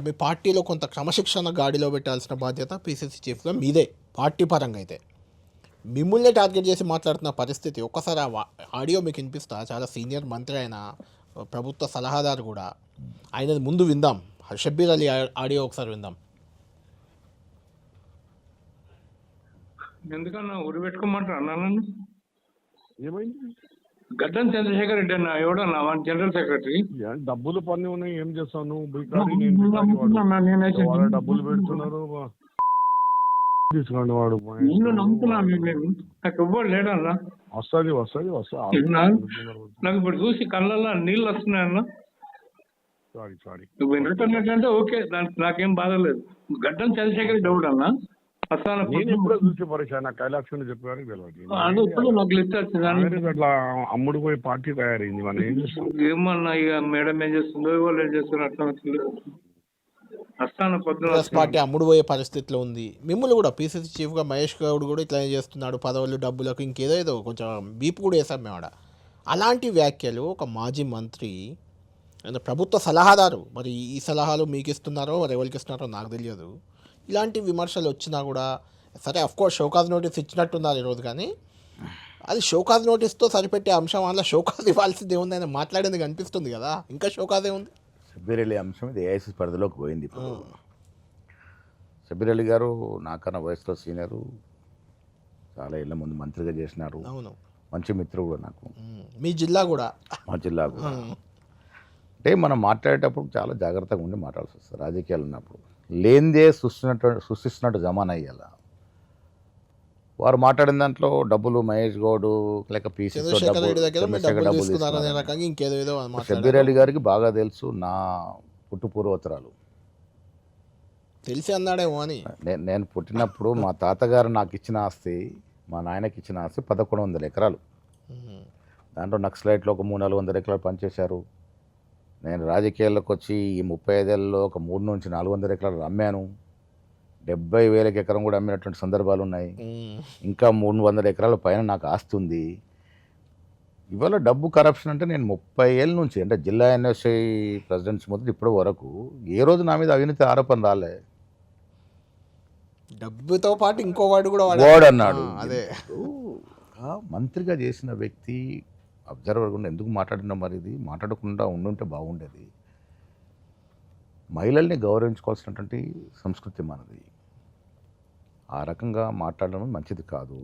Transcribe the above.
మీ పార్టీలో కొంత క్రమశిక్షణ గాడిలో పెట్టాల్సిన బాధ్యత పీసీసీ చీఫ్గా మీదే. పార్టీ పరంగా అయితే మిమ్మల్ని టార్గెట్ చేసి మాట్లాడుతున్న పరిస్థితి ఒక్కసారి ఆడియో మీకు వినిపిస్తా. చాలా సీనియర్ మంత్రి అయిన ప్రభుత్వ సలహాదారు కూడా. ఆయనది ముందు విందాం. షబ్బీర్ అలీ ఆడియో ఒకసారి విందాం. ఎందుకన్నా ఊరు పెట్టుకోమంటారు అన్నాను. ఏమైంది? గడ్డం చంద్రశేఖర్ రెడ్డి అన్న ఎవడన్నా జనరల్ సెక్రటరీ. డబ్బులు పని ఉన్నాయి, ఏం చేస్తాను? బికారి నేను బికారి వాడు డబ్బులు పెడుతున్నారు, తీసుకోండి వాడు. నేను నమ్ముతున్నాను, నాకు ఎవ్వరు లేడన్నా. వస్తుంది వస్తుంది వస్తుంది. నాకు ఇప్పుడు చూసి కళ్ళల్లో నీళ్ళు వస్తున్నాయన్న. సారీ సారీ, నువ్వు వినటంటే ఓకే, దానికి నాకేం బాధ లేదు. గడ్డం చంద్రశేఖర్ రెడ్డి ఎవడన్నా నేను ఎప్పుడో చూసి పరిచయం. కైలాక్షన్ చెప్పారు అట్లా అమ్ముడు పోయి పార్టీ తయారైంది. మనం ఏం చేస్తాం? ఏమన్నా ఇక మేడం ఏం చేస్తుందో వాళ్ళు ఏం చేస్తున్నారు అట్లా వస్తాను. పొద్దున పార్టీ అమ్ముడు పోయే పరిస్థితిలో ఉంది. మిమ్మల్ని కూడా పీసీసీ చీఫ్గా మహేష్ గౌడ్ కూడా ఇట్లా చేస్తున్నాడు, పదవులు డబ్బులకు ఇంకేదో ఏదో కొంచెం బీపు కూడా వేసాం మేము ఆడ. అలాంటి వ్యాఖ్యలు ఒక మాజీ మంత్రి, ప్రభుత్వ సలహాదారు, మరి ఈ సలహాలు మీకు ఇస్తున్నారో మరి ఎవరికి ఇస్తున్నారో నాకు తెలియదు. ఇలాంటి విమర్శలు వచ్చినా కూడా సరే, అఫ్కోర్స్ షోకాజ్ నోటీస్ ఇచ్చినట్టున్నారు ఈరోజు, కానీ అది షోకాజ్ నోటీస్తో సరిపెట్టే అంశం. అందులో షోకాజ్ ఇవ్వాల్సింది ఏముంది? ఆయన మాట్లాడేందుకు అనిపిస్తుంది కదా, ఇంకా షోకాజ్ ఏముంది? షబ్బీర్ అలీ అంశం ఇది ఏఐసీ పరిధిలోకి పోయింది. ఇప్పుడు షబ్బీర్ అలీ గారు నాకన్నా వయసులో సీనియరు, చాలా ఏళ్ళ ముందు మంత్రిగా చేసినారు. అవును, మంచి మిత్రుడు కూడా నాకు. మీ జిల్లా కూడా, మా జిల్లా కూడా. అంటే మనం మాట్లాడేటప్పుడు చాలా జాగ్రత్తగా ఉండి మాట్లాడాల్సి వస్తుంది. రాజకీయాలు ఉన్నప్పుడు లేనిదే సృష్టిస్తున్నట్టు జమానా అయ్యాల. వారు మాట్లాడిన దాంట్లో డబ్బులు మహేష్ గౌడ్ లేక పీసీసీ షబ్బీర్ అలీ గారికి బాగా తెలుసు నా పుట్టు పూర్వోత్తరాలు. తెలిసి అన్నాడేమో అని. నేను పుట్టినప్పుడు మా తాతగారు నాకు ఇచ్చిన ఆస్తి, మా నాయనకి ఇచ్చిన ఆస్తి 1100 ఎకరాలు. దాంట్లో నక్సలైట్లో ఒక 300-400 ఎకరాలు పనిచేశారు. నేను రాజకీయాల్లోకి వచ్చి ఈ 35 ఏళ్ళలో ఒక 300 నుంచి 400 ఎకరాలు అమ్మాను. 70,000 ఎకరం కూడా అమ్మినటువంటి సందర్భాలు ఉన్నాయి. ఇంకా 300 ఎకరాల పైన నాకు ఆస్తి ఉంది. ఇవాళ డబ్బు కరప్షన్ అంటే నేను 30 ఏళ్ళ నుంచి, అంటే జిల్లా ఎన్ఎస్ఐ ప్రెసిడెంట్స్ మొదటి ఇప్పటి వరకు ఏ రోజు నా మీద అవినీతి ఆరోపణ రాలే. డబ్బుతో పాటు ఇంకో వాడు కూడా వాడన్నాడు. అదే మంత్రిగా చేసిన వ్యక్తి అబ్జర్వర్ కూడా ఎందుకు మాట్లాడినా? మరి ఇది మాట్లాడకుండా ఉండుంటే బాగుండేది. మహిళల్ని గౌరవించుకోవాల్సినటువంటి సంస్కృతి మనది. ఆ రకంగా మాట్లాడడం మంచిది కాదు.